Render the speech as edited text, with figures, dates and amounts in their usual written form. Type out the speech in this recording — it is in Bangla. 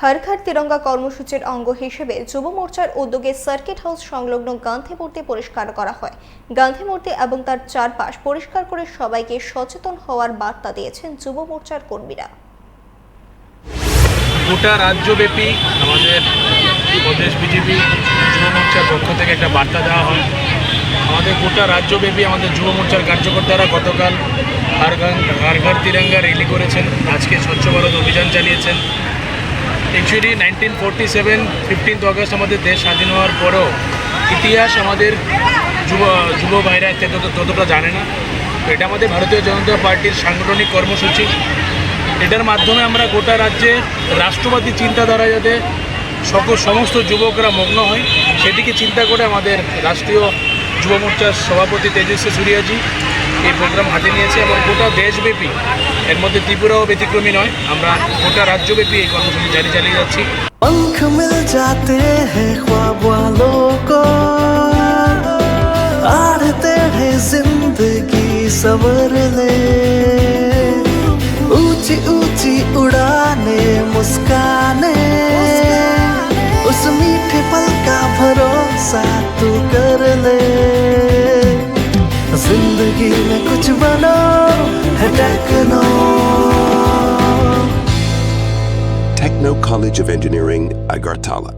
হর ঘর তিরঙ্গা কর্মসূচির অঙ্গ হিসেবে যুব মোর্চার উদ্যোগে সার্কিট হাউস সংলগ্ন গান্ধী মূর্তি পরিষ্কার করা হয়। গান্ধী মূর্তি এবং তার চারপাশ পরিষ্কার করে সবাইকে সচেতন হওয়ার বার্তা দিয়েছেন যুব মোর্চার কর্মীরা। গোটা রাজ্যব্যাপী আমাদের প্রদেশ বিজেপি যুব মোর্চার পক্ষ থেকে একটা বার্তা দেওয়া হয়। আমাদের গোটা রাজ্যব্যাপী আমাদের যুব মোর্চার কার্যকর্তারা গতকাল হর ঘর তিরঙ্গা র্যালি করেছেন, আজকে স্বচ্ছ ভারত অভিযান চালিয়েছেন। অ্যাকচুয়ালি 1947 15 আগস্ট আমাদের দেশ স্বাধীন হওয়ার পরেও ইতিহাস আমাদের যুব ভাইরা ততটা জানে না। তো এটা আমাদের ভারতীয় জনতা পার্টির সাংগঠনিক কর্মসূচি। এটার মাধ্যমে আমরা গোটা রাজ্যে রাষ্ট্রবাদী চিন্তাধারা যাতে সমস্ত যুবকরা মগ্ন হয় সেদিকে চিন্তা করে আমাদের রাষ্ট্রীয় যুব মোর্চার সভাপতি তেজস্বী সূর্যাজি এই প্রোগ্রাম হাতে নিয়েছে এবং গোটা দেশব্যাপী, এর মধ্যে ত্রিপুরাও ব্যতিক্রমী নয়। আমরা গোটা রাজ্যব্যাপী এই কর্মসূচি চালিয়ে যাচ্ছি। पंख मिल जाते हैं ख्वाब वालों को, आड़ते हैं जिंदगी सवर ले, ऊंची ऊंची उड़ाने मुस्काने, उस मीठे पल का भरोसा तू कर ले। जिंदगी में कुछ बनो है techno. Techno College of Engineering, Agartala.